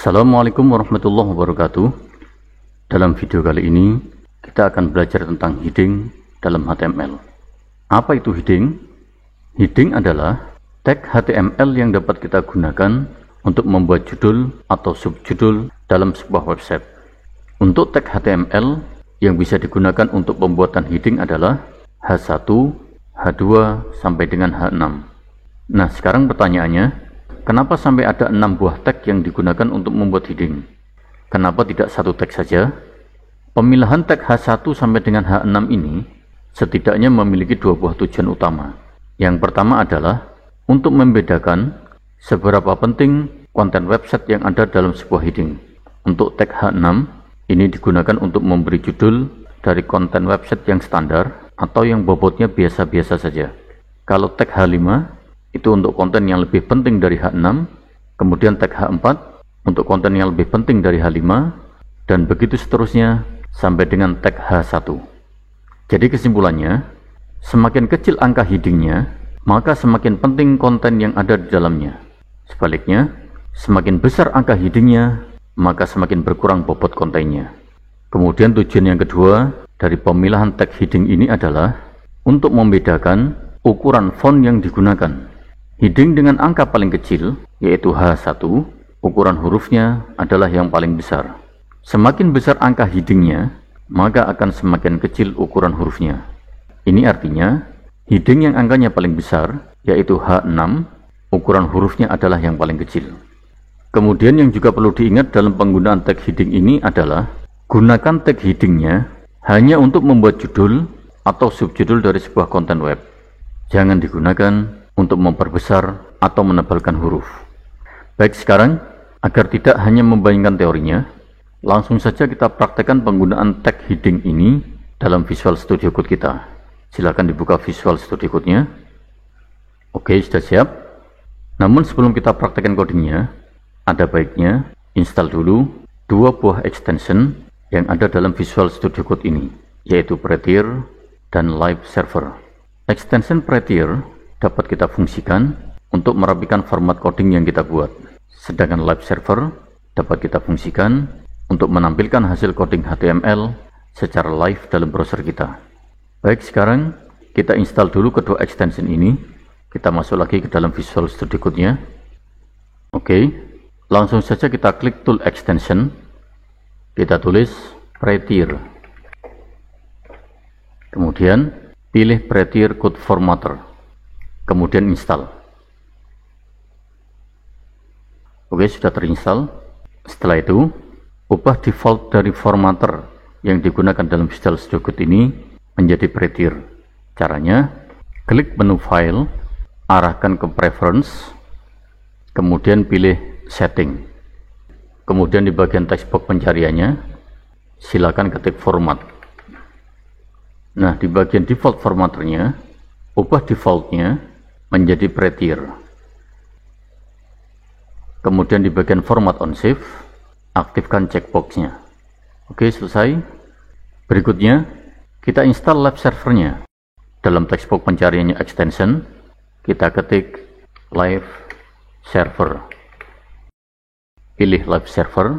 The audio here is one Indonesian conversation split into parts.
Assalamualaikum warahmatullahi wabarakatuh. Dalam video kali ini kita akan belajar tentang heading dalam HTML. Apa itu heading? Heading adalah tag HTML yang dapat kita gunakan untuk membuat judul atau subjudul dalam sebuah website. Untuk tag HTML yang bisa digunakan untuk pembuatan heading adalah H1, H2 sampai dengan H6. Nah, sekarang pertanyaannya, kenapa sampai ada 6 buah tag yang digunakan untuk membuat heading? Kenapa tidak satu tag saja? Pemilihan tag H1 sampai dengan H6 ini setidaknya memiliki dua buah tujuan utama. Yang pertama adalah untuk membedakan seberapa penting konten website yang ada dalam sebuah heading. Untuk tag H6 ini digunakan untuk memberi judul dari konten website yang standar atau yang bobotnya biasa-biasa saja. Kalau tag H5 itu untuk konten yang lebih penting dari H6, kemudian tag H4 untuk konten yang lebih penting dari H5, dan begitu seterusnya sampai dengan tag H1. Jadi kesimpulannya, semakin kecil angka headingnya, maka semakin penting konten yang ada di dalamnya. Sebaliknya, semakin besar angka headingnya, maka semakin berkurang bobot kontennya. Kemudian tujuan yang kedua dari pemilihan tag heading ini adalah untuk membedakan ukuran font yang digunakan. Heading dengan angka paling kecil, yaitu H1, ukuran hurufnya adalah yang paling besar. Semakin besar angka headingnya, maka akan semakin kecil ukuran hurufnya. Ini artinya, heading yang angkanya paling besar, yaitu H6, ukuran hurufnya adalah yang paling kecil. Kemudian yang juga perlu diingat dalam penggunaan tag heading ini adalah, gunakan tag headingnya hanya untuk membuat judul atau subjudul dari sebuah konten web. Jangan digunakan untuk memperbesar atau menebalkan huruf. Baik, sekarang agar tidak hanya membayangkan teorinya, langsung saja kita praktekkan penggunaan tag heading ini dalam Visual Studio Code kita. Silakan dibuka Visual Studio Code-nya. Oke, sudah siap. Namun sebelum kita praktekkan codingnya, ada baiknya install dulu dua buah extension yang ada dalam Visual Studio Code ini, yaitu Prettier dan Live Server. Extension Prettier dapat kita fungsikan untuk merapikan format coding yang kita buat. Sedangkan Live Server dapat kita fungsikan untuk menampilkan hasil coding HTML secara live dalam browser kita. Baik, sekarang kita install dulu kedua extension ini. Kita masuk lagi ke dalam Visual Studio Code-nya. Oke, langsung saja kita klik Tool Extension. Kita tulis Prettier. Kemudian pilih Prettier Code Formatter. Kemudian install. Oke, sudah terinstall. Setelah itu, ubah default dari formatter yang digunakan dalam Visual Studio Code ini menjadi Prettier. Caranya, klik menu File, arahkan ke Preference, kemudian pilih Setting. Kemudian di bagian text box pencariannya, silakan ketik Format. Nah, di bagian default formatternya, ubah defaultnya menjadi Prettier. Kemudian di bagian Format on Shift, aktifkan checkboxnya. Oke, selesai. Berikutnya, kita install Live Servernya. Dalam text box pencariannya extension, kita ketik Live Server. Pilih Live Server,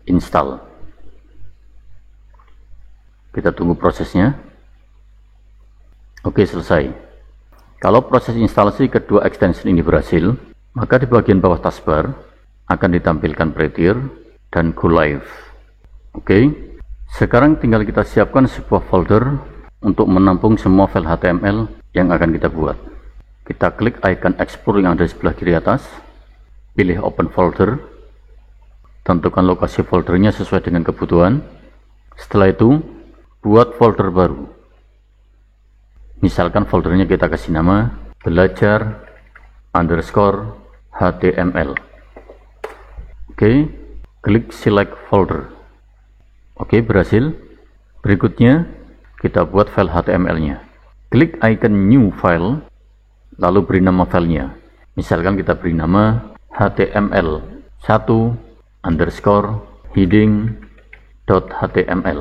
install. Kita tunggu prosesnya. Oke, selesai. Kalau proses instalasi kedua extension ini berhasil, maka di bagian bawah taskbar akan ditampilkan Prettier dan Go Live. Oke, sekarang tinggal kita siapkan sebuah folder untuk menampung semua file HTML yang akan kita buat. Kita klik icon Explore yang ada di sebelah kiri atas, pilih Open Folder, tentukan lokasi foldernya sesuai dengan kebutuhan. Setelah itu, buat folder baru. Misalkan foldernya kita kasih nama belajar_HTML. Oke, klik select folder. Oke, berhasil. Berikutnya, kita buat file HTML-nya. Klik icon new file, lalu beri nama filenya. Misalkan kita beri nama html1_heading.html.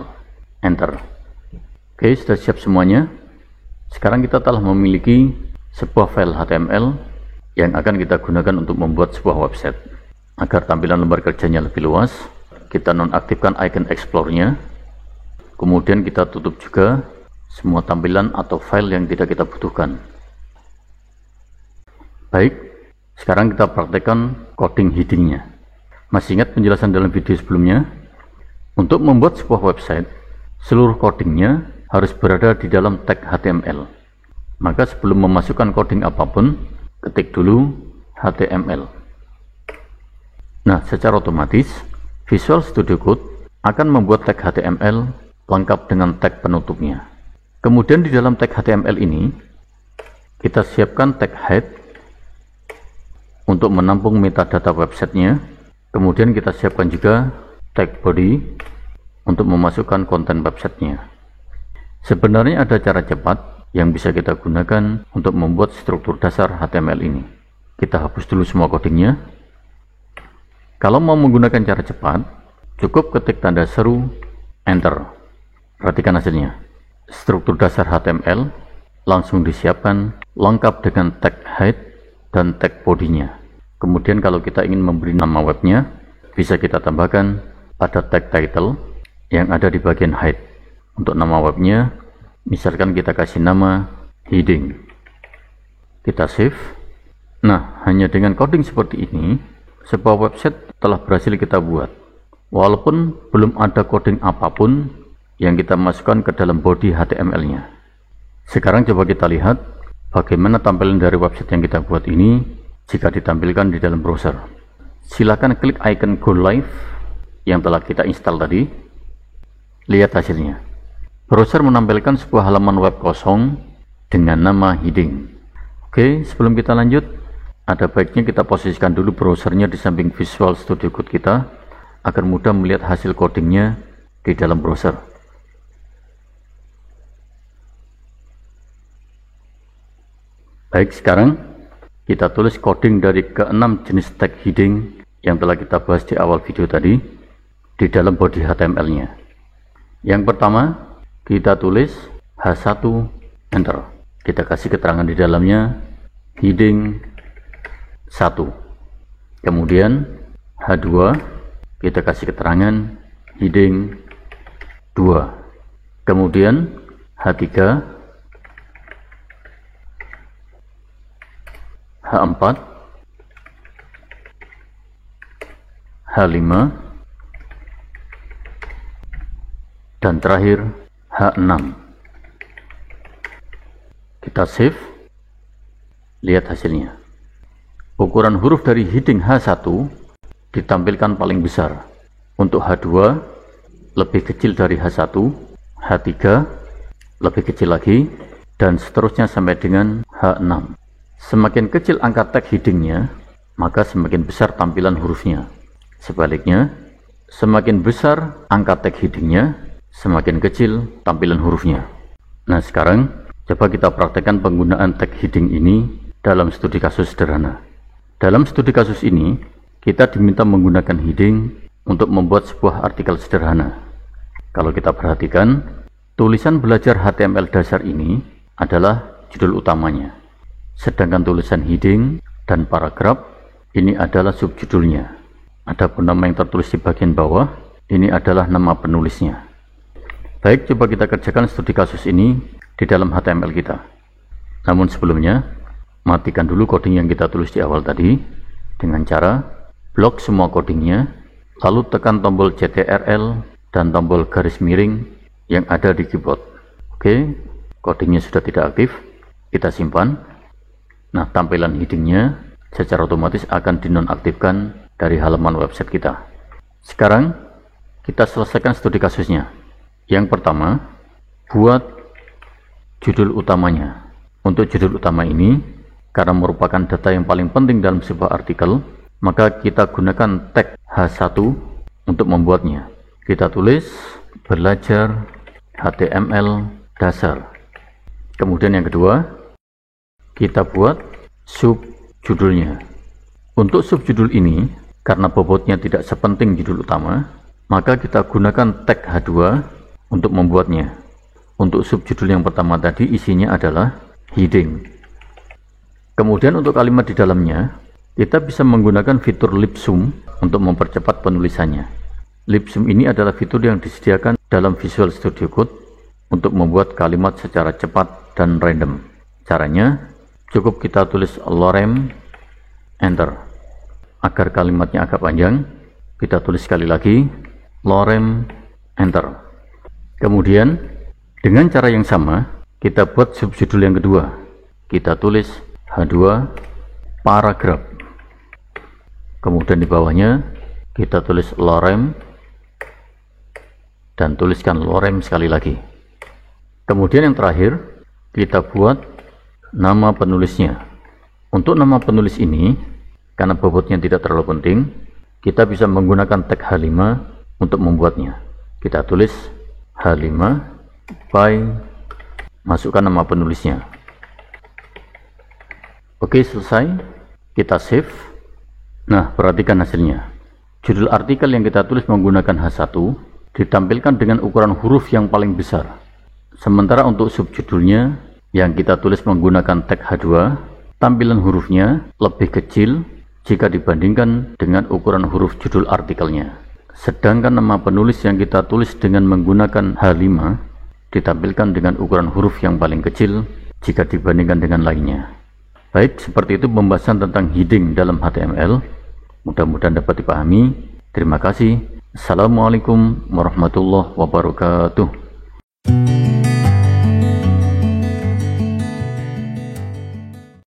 Enter. Oke, sudah siap semuanya. Sekarang kita telah memiliki sebuah file HTML yang akan kita gunakan untuk membuat sebuah website. Agar tampilan lembar kerjanya lebih luas, kita nonaktifkan icon explore-nya. Kemudian kita tutup juga semua tampilan atau file yang tidak kita butuhkan. Baik, sekarang kita praktekkan coding heading-nya. Masih ingat penjelasan dalam video sebelumnya? Untuk membuat sebuah website, seluruh codingnya harus berada di dalam tag HTML. Maka sebelum memasukkan coding apapun, ketik dulu HTML. Nah, secara otomatis Visual Studio Code akan membuat tag HTML lengkap dengan tag penutupnya. Kemudian di dalam tag HTML ini kita siapkan tag head untuk menampung metadata websitenya. Kemudian kita siapkan juga tag body untuk memasukkan konten websitenya. Sebenarnya ada cara cepat yang bisa kita gunakan untuk membuat struktur dasar HTML ini. Kita hapus dulu semua codingnya. Kalau mau menggunakan cara cepat, cukup ketik tanda seru, enter. Perhatikan hasilnya. Struktur dasar HTML langsung disiapkan lengkap dengan tag head dan tag body-nya. Kemudian kalau kita ingin memberi nama webnya, bisa kita tambahkan pada tag title yang ada di bagian head. Untuk nama webnya, misalkan kita kasih nama heading. Kita save. Nah, hanya dengan coding seperti ini, sebuah website telah berhasil kita buat. Walaupun belum ada coding apapun yang kita masukkan ke dalam body HTML-nya. Sekarang coba kita lihat bagaimana tampilan dari website yang kita buat ini jika ditampilkan di dalam browser. Silakan klik icon Go Live yang telah kita install tadi. Lihat hasilnya. Browser menampilkan sebuah halaman web kosong dengan nama heading. Oke, sebelum kita lanjut, ada baiknya kita posisikan dulu browsernya di samping Visual Studio Code kita agar mudah melihat hasil codingnya di dalam browser. Baik, sekarang kita tulis coding dari ke-6 jenis tag heading yang telah kita bahas di awal video tadi di dalam body HTML-nya. Yang pertama, kita tulis H1, enter. Kita kasih keterangan di dalamnya heading 1. Kemudian H2, kita kasih keterangan heading 2. Kemudian H3, H4, H5, dan terakhir H6. Kita save. Lihat hasilnya. Ukuran huruf dari heading H1 ditampilkan paling besar. Untuk H2 lebih kecil dari H1, H3 lebih kecil lagi, dan seterusnya sampai dengan H6. Semakin kecil angka tag headingnya, maka semakin besar tampilan hurufnya. Sebaliknya, semakin besar angka tag headingnya, semakin kecil tampilan hurufnya. Nah, sekarang coba kita praktekkan penggunaan tag heading ini dalam studi kasus sederhana. Dalam studi kasus ini, kita diminta menggunakan heading untuk membuat sebuah artikel sederhana. Kalau kita perhatikan, tulisan belajar HTML dasar ini adalah judul utamanya. Sedangkan tulisan heading dan paragraf ini adalah subjudulnya. Adapun nama yang tertulis di bagian bawah, ini adalah nama penulisnya. Baik, coba kita kerjakan studi kasus ini di dalam HTML kita. Namun sebelumnya, matikan dulu coding yang kita tulis di awal tadi dengan cara blok semua codingnya, lalu tekan tombol CTRL dan tombol garis miring yang ada di keyboard. Oke, codingnya sudah tidak aktif, kita simpan. Nah, tampilan headingnya secara otomatis akan dinonaktifkan dari halaman website kita. Sekarang kita selesaikan studi kasusnya. Yang pertama, buat judul utamanya. Untuk judul utama ini, karena merupakan data yang paling penting dalam sebuah artikel, maka kita gunakan tag H1 untuk membuatnya. Kita tulis belajar HTML dasar. Kemudian yang kedua, kita buat subjudulnya. Untuk subjudul ini, karena bobotnya tidak sepenting judul utama, maka kita gunakan tag H2 untuk membuatnya. Untuk subjudul yang pertama tadi isinya adalah heading. Kemudian untuk kalimat di dalamnya, Kita bisa menggunakan fitur lip zoom untuk mempercepat penulisannya. Lip zoom ini adalah fitur yang disediakan dalam Visual Studio Code untuk membuat kalimat secara cepat dan random. Caranya, cukup kita tulis lorem, enter. Agar kalimatnya agak panjang, kita tulis sekali lagi, lorem, enter. Kemudian, dengan cara yang sama, kita buat subjudul yang kedua. Kita tulis H2, paragraf. Kemudian di bawahnya, kita tulis lorem, dan tuliskan lorem sekali lagi. Kemudian yang terakhir, kita buat nama penulisnya. Untuk nama penulis ini, karena bobotnya tidak terlalu penting, kita bisa menggunakan tag H5 untuk membuatnya. Kita tulis H5 by, masukkan nama penulisnya. Oke, selesai. Kita save. Nah, perhatikan hasilnya. Judul artikel yang kita tulis menggunakan H1 ditampilkan dengan ukuran huruf yang paling besar. Sementara untuk subjudulnya yang kita tulis menggunakan tag H2, tampilan hurufnya lebih kecil jika dibandingkan dengan ukuran huruf judul artikelnya. Sedangkan nama penulis yang kita tulis dengan menggunakan H5 ditampilkan dengan ukuran huruf yang paling kecil jika dibandingkan dengan lainnya. Baik, seperti itu pembahasan tentang heading dalam HTML. Mudah-mudahan dapat dipahami. Terima kasih. Assalamualaikum warahmatullahi wabarakatuh.